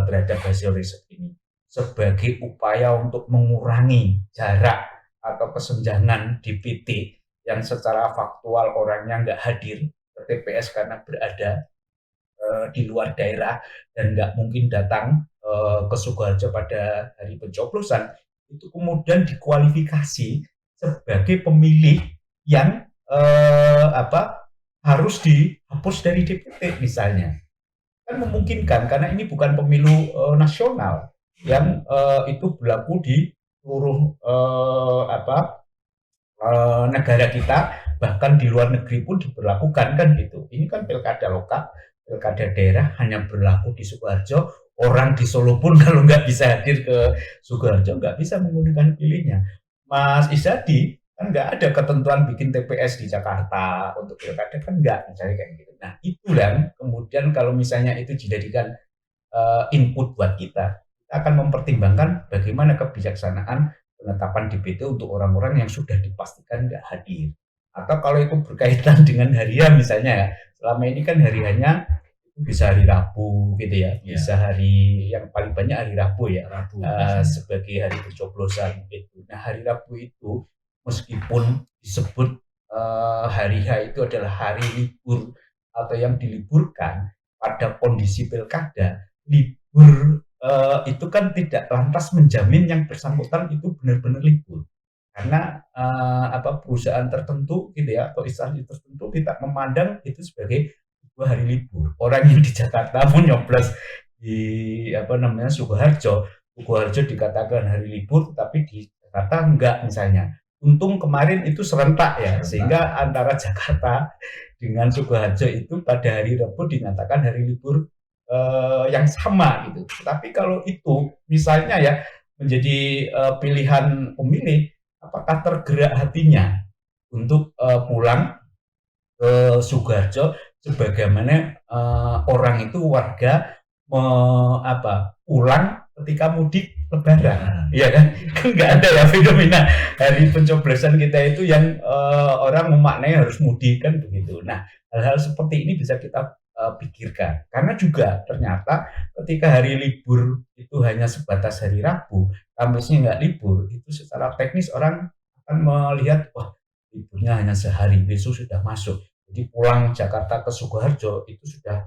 terhadap hasil riset ini sebagai upaya untuk mengurangi jarak atau kesenjangan DPT yang secara faktual orangnya nggak hadir ke TPS karena berada di luar daerah dan nggak mungkin datang ke Sukoharjo pada hari pencoblosan, itu kemudian dikualifikasi sebagai pemilih yang harus dihapus dari DPT misalnya. Kan memungkinkan karena ini bukan pemilu nasional yang itu berlaku di seluruh negara kita, bahkan di luar negeri pun diberlakukan kan gitu. Ini kan pilkada lokal, pilkada daerah hanya berlaku di Sukoharjo. Orang di Solo pun kalau nggak bisa hadir ke Sukoharjo nggak bisa menggunakan pilihnya. Mas Izadi kan nggak ada ketentuan bikin TPS di Jakarta untuk pilkada kan nggak, misalnya kayak gitu. Nah itu kan kemudian kalau misalnya itu dijadikan input buat kita akan mempertimbangkan bagaimana kebijaksanaan penetapan DPT untuk orang-orang yang sudah dipastikan nggak hadir. Atau kalau itu berkaitan dengan harian misalnya ya, selama ini kan hariannya bisa hari Rabu gitu ya, bisa hari yang paling banyak hari Rabu ya, sebagai hari pencoblosan itu. Nah hari Rabu itu meskipun disebut hari H itu adalah hari libur atau yang diliburkan pada kondisi pilkada, libur itu kan tidak lantas menjamin yang bersangkutan itu benar-benar libur. Karena perusahaan tertentu gitu ya atau instansi tertentu tidak memandang itu sebagai sebuah hari libur. Orang yang di Jakarta pun nyoblos di Sukoharjo dikatakan hari libur, tapi di Jakarta enggak misalnya. Untung kemarin itu serentak ya, sehingga antara Jakarta dengan Sukoharjo itu pada hari Rabu dinyatakan hari libur yang sama gitu. Tapi kalau itu misalnya ya menjadi pilihan pemilih, apakah tergerak hatinya untuk pulang ke Sukoharjo sebagaimana orang itu warga pulang ketika mudik Lebaran, ya kan? Nggak ada ya fenomena hari pencoblosan kita itu yang orang memaknai harus mudik kan begitu. Nah, hal-hal seperti ini bisa kita pikirkan karena juga ternyata ketika hari libur itu hanya sebatas hari Rabu, Kamisnya nggak libur, itu secara teknis orang akan melihat wah liburnya hanya sehari, besok sudah masuk. Jadi pulang Jakarta ke Sukoharjo itu sudah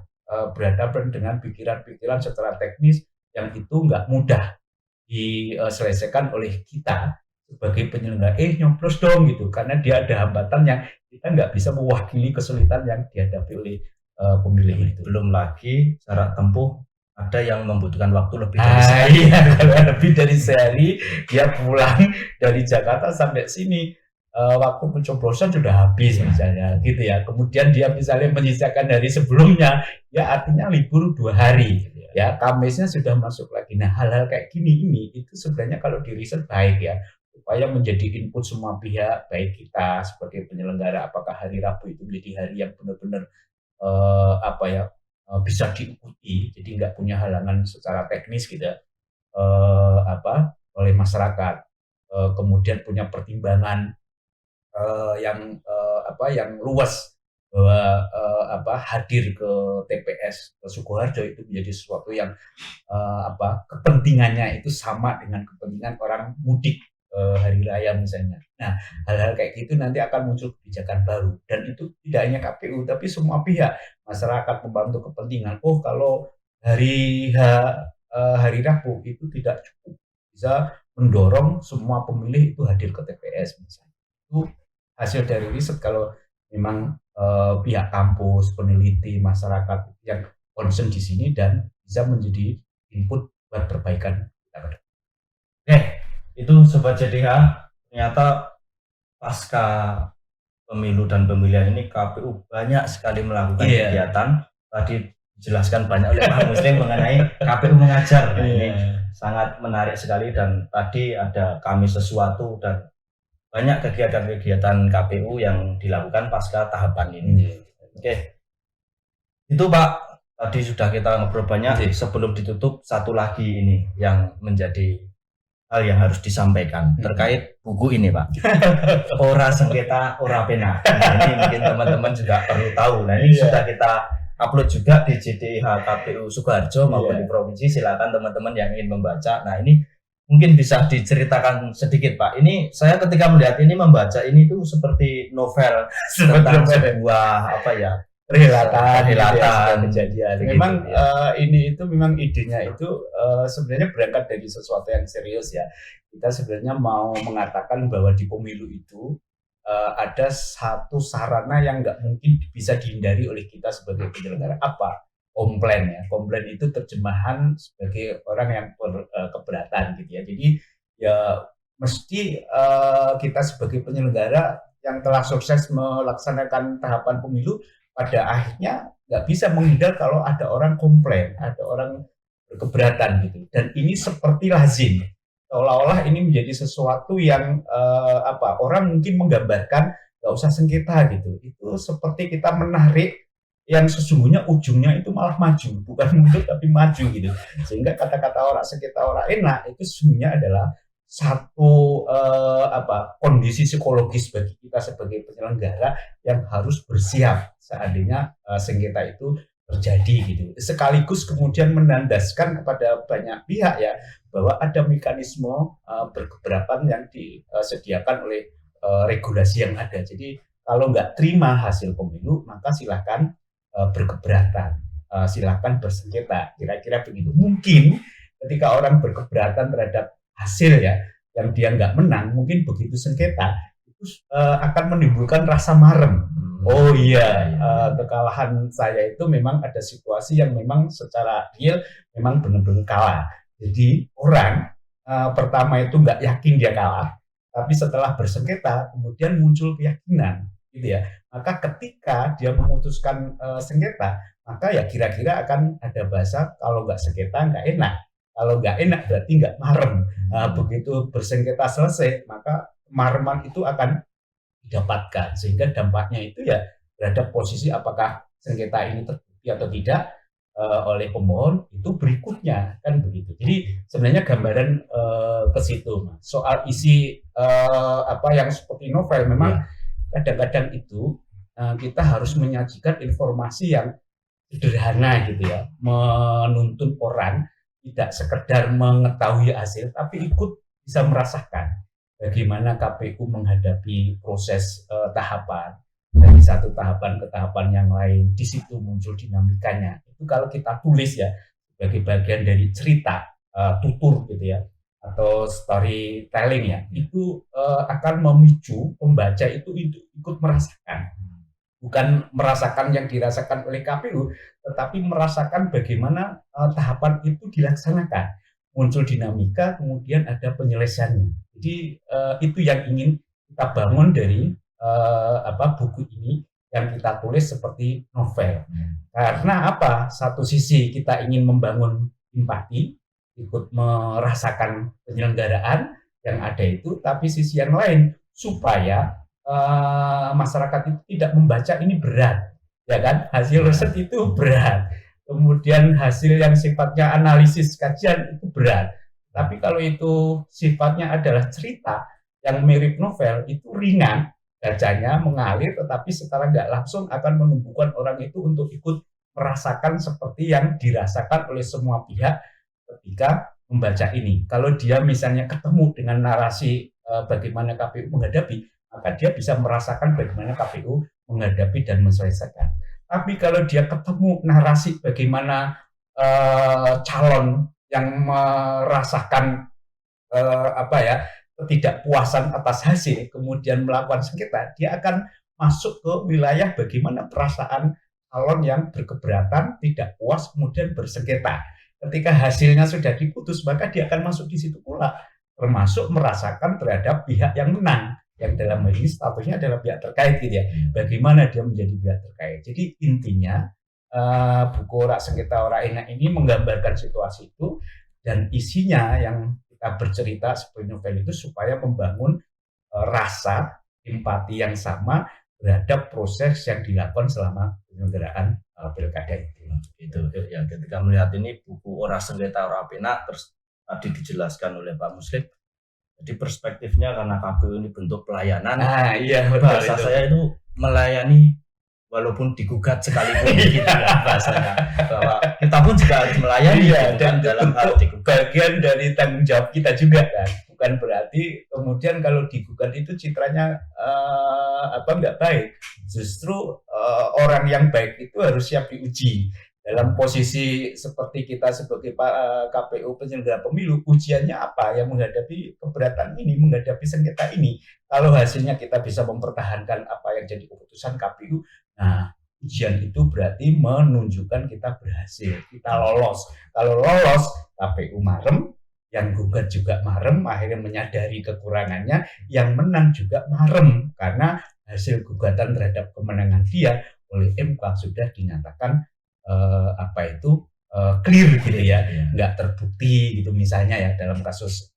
berhadapan dengan pikiran-pikiran secara teknis yang itu nggak mudah diselesaikan oleh kita sebagai penyelenggara. Nyoblos dong gitu, karena dia ada hambatan yang kita nggak bisa mewakili kesulitan yang dihadapi oleh pemilih itu. Belum lagi jarak tempuh ada yang membutuhkan waktu lebih dari sehari. Iya, kalau lebih dari sehari dia pulang dari Jakarta sampai sini. Waktu pencoblosan sudah habis misalnya gitu ya, kemudian dia misalnya menyisakan hari sebelumnya ya artinya libur 2 hari ya, Kamisnya sudah masuk lagi. Nah hal-hal kayak gini ini itu sebenarnya kalau di riset baik ya supaya menjadi input semua pihak, baik kita sebagai penyelenggara apakah hari Rabu itu menjadi hari yang benar-benar bisa diikuti, jadi nggak punya halangan secara teknis gitu ya, oleh masyarakat. Kemudian punya pertimbangan yang luas bahwa hadir ke TPS ke Sukoharjo itu menjadi sesuatu yang kepentingannya itu sama dengan kepentingan orang mudik hari raya misalnya. Nah, hal-hal kayak gitu nanti akan muncul kebijakan baru, dan itu tidak hanya KPU tapi semua pihak, masyarakat, pembantu kepentingan. Oh, kalau hari Rabu itu tidak cukup, bisa mendorong semua pemilih itu hadir ke TPS misalnya. Itu hasil dari riset kalau memang pihak kampus, peneliti, masyarakat yang concern di sini dan bisa menjadi input buat perbaikan kita. Oke, itu Sobat JDH, ternyata pasca pemilu dan pemilihan ini KPU banyak sekali melakukan kegiatan. Tadi dijelaskan banyak oleh Pak Muslim mengenai KPU mengajar. Nah, ini sangat menarik sekali, dan tadi ada kami sesuatu dan banyak kegiatan-kegiatan KPU yang dilakukan pasca tahapan ini. Oke. Itu Pak, tadi sudah kita ngobrol banyak. Sebelum ditutup, satu lagi ini yang menjadi hal yang harus disampaikan terkait buku ini Pak. Ora Sengketa Ora Pena. Nah, ini mungkin teman-teman juga perlu tahu. Nah, ini sudah kita upload juga di JDIH KPU Sukoharjo maupun di provinsi. Silakan teman-teman yang ingin membaca. Nah, ini mungkin bisa diceritakan sedikit Pak. Ini saya ketika melihat ini, membaca ini tuh seperti novel tentang sebuah relatan kejadian. Memang ini itu memang idenya itu sebenarnya berangkat dari sesuatu yang serius ya. Kita sebenarnya mau mengatakan bahwa di pemilu itu ada satu sarana yang nggak mungkin bisa dihindari oleh kita sebagai penyelenggara. Apa? Komplain ya. Komplain itu terjemahan sebagai orang yang keberatan gitu ya. Jadi ya mesti kita sebagai penyelenggara yang telah sukses melaksanakan tahapan pemilu, pada akhirnya nggak bisa menghindar kalau ada orang komplain, ada orang berkeberatan gitu. Dan ini seperti lazim, seolah-olah ini menjadi sesuatu yang orang mungkin menggambarkan nggak usah sengketa gitu. Itu seperti kita menarik yang sesungguhnya ujungnya itu malah maju, bukan mundur tapi maju gitu. Sehingga kata-kata orang sengketa orang enak itu sesungguhnya adalah satu kondisi psikologis bagi kita sebagai penyelenggara yang harus bersiap seandainya sengketa itu terjadi gitu. Sekaligus kemudian menandaskan kepada banyak pihak ya bahwa ada mekanisme berkeberatan yang disediakan oleh regulasi yang ada. Jadi kalau nggak terima hasil pemilu maka silahkan berkeberatan, silahkan bersengketa. Kira-kira begitu. Mungkin ketika orang berkeberatan terhadap hasil ya yang dia nggak menang, mungkin begitu sengketa itu akan menimbulkan rasa marem. Oh iya, kekalahan saya itu memang ada situasi yang memang secara real memang benar-benar kalah. Jadi orang pertama itu nggak yakin dia kalah, tapi setelah bersengketa kemudian muncul keyakinan, gitu ya. Maka ketika dia memutuskan sengketa, maka ya kira-kira akan ada bahasa kalau nggak sengketa nggak enak. Kalau nggak enak berarti nggak marem. Begitu bersengketa selesai, maka mareman itu akan didapatkan. Sehingga dampaknya itu ya terhadap posisi apakah sengketa ini terbukti atau tidak oleh pemohon itu berikutnya, kan begitu. Jadi sebenarnya gambaran ke situ, Mas. Soal isi yang seperti novel memang kadang-kadang itu kita harus menyajikan informasi yang sederhana gitu ya, menuntun orang tidak sekedar mengetahui hasil, tapi ikut bisa merasakan bagaimana KPU menghadapi proses tahapan dari satu tahapan ke tahapan yang lain. Di situ muncul dinamikanya. Itu kalau kita tulis ya sebagai bagian dari cerita tutur gitu ya, atau storytelling ya, itu akan memicu pembaca itu ikut merasakan. Bukan merasakan yang dirasakan oleh KPU, tetapi merasakan bagaimana tahapan itu dilaksanakan. Muncul dinamika, kemudian ada penyelesaiannya. Jadi itu yang ingin kita bangun dari buku ini yang kita tulis seperti novel. Karena apa? Satu sisi kita ingin membangun empati, ikut merasakan penyelenggaraan, yang ada itu, tapi sisi yang lain supaya masyarakat itu tidak membaca ini berat, ya kan? Hasil riset itu berat, kemudian hasil yang sifatnya analisis kajian itu berat. Tapi kalau itu sifatnya adalah cerita yang mirip novel, itu ringan, bacanya mengalir, tetapi secara nggak langsung akan menumbuhkan orang itu untuk ikut merasakan seperti yang dirasakan oleh semua pihak ketika membaca ini. Kalau dia misalnya ketemu dengan narasi bagaimana KPU menghadapi, maka dia bisa merasakan bagaimana KPU menghadapi dan menyelesaikan. Tapi kalau dia ketemu narasi bagaimana calon yang merasakan ketidakpuasan atas hasil, kemudian melakukan sengketa, dia akan masuk ke wilayah bagaimana perasaan calon yang berkeberatan, tidak puas, kemudian bersengketa. Ketika hasilnya sudah diputus, maka dia akan masuk di situ pula, termasuk merasakan terhadap pihak yang menang, yang dalam hal ini statusnya adalah pihak terkait gitu ya. Bagaimana dia menjadi pihak terkait. Jadi intinya buku Ora Sengketa Ora Enak ini menggambarkan situasi itu, dan isinya yang kita bercerita seperti novel itu supaya membangun rasa empati yang sama terhadap proses yang dilakukan selama penyelenggaraan pilkada itu. Itu ya, ketika melihat ini buku Ora Sengketa Ora Enak, terus tadi dijelaskan oleh Pak Muslim. Jadi perspektifnya karena KPU ini bentuk pelayanan. Iya, bahasa itu. Saya itu melayani walaupun digugat sekalipun gitu ya bahasanya. Bahwa kita pun juga harus melayani dan dalam hal digugat. Bagian dari tanggung jawab kita juga kan. Bukan berarti kemudian kalau digugat itu citranya nggak baik. Justru orang yang baik itu harus siap diuji. Dalam posisi seperti kita sebagai KPU penyelenggara pemilu, ujiannya apa yang menghadapi keberatan ini, menghadapi sengketa ini. Kalau hasilnya kita bisa mempertahankan apa yang jadi keputusan KPU, nah ujian itu berarti menunjukkan kita berhasil, kita lolos. Kalau lolos, KPU marem, yang gugat juga marem, akhirnya menyadari kekurangannya, yang menang juga marem, karena hasil gugatan terhadap kemenangan dia oleh MK sudah dinyatakan clear gitu ya, nggak terbukti gitu misalnya ya dalam kasus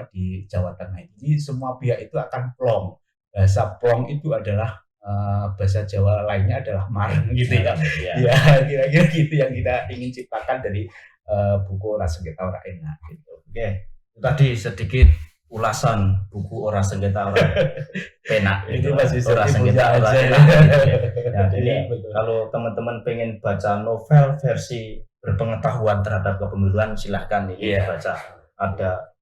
di Jawa Tengah ini, semua pihak itu akan plong. Bahasa plong itu adalah bahasa Jawa lainnya adalah marem gitu ya. Ya kira-kira gitu yang kita ingin ciptakan dari buku Ora Sengketa Ora Enak gitu. Oke, tadi sedikit ulasan buku Ora Sengketa Ora Enak itu masih Ora Sengketa Ora Enak ya, jadi kalau teman-teman pengen baca novel versi berpengetahuan terhadap kepemiluan, silahkan ini baca. Ada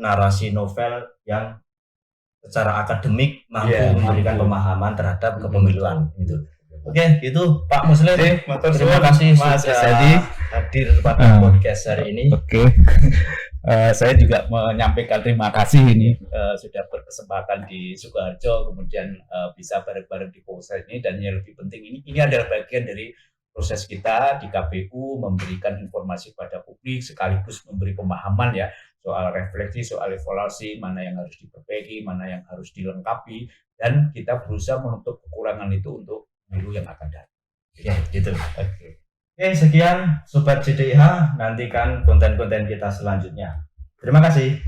narasi novel yang secara akademik mampu memberikan pemahaman terhadap kepemiluan itu. Oke, itu Pak Muslim. Terima kasih Mas sudah hadir pada podcast hari ini. Oke. Saya juga menyampaikan terima kasih ini sudah berkesempatan di Sukoharjo, kemudian bisa bareng-bareng di Polsek ini, dan yang lebih penting ini adalah bagian dari proses kita di KPU memberikan informasi pada publik sekaligus memberi pemahaman ya soal refleksi, soal evaluasi, mana yang harus diperbaiki, mana yang harus dilengkapi, dan kita berusaha menutup kekurangan itu untuk pemilu yang akan datang. Ya, gitu. Oke, sekian Sobat JDIH, nantikan konten-konten kita selanjutnya. Terima kasih.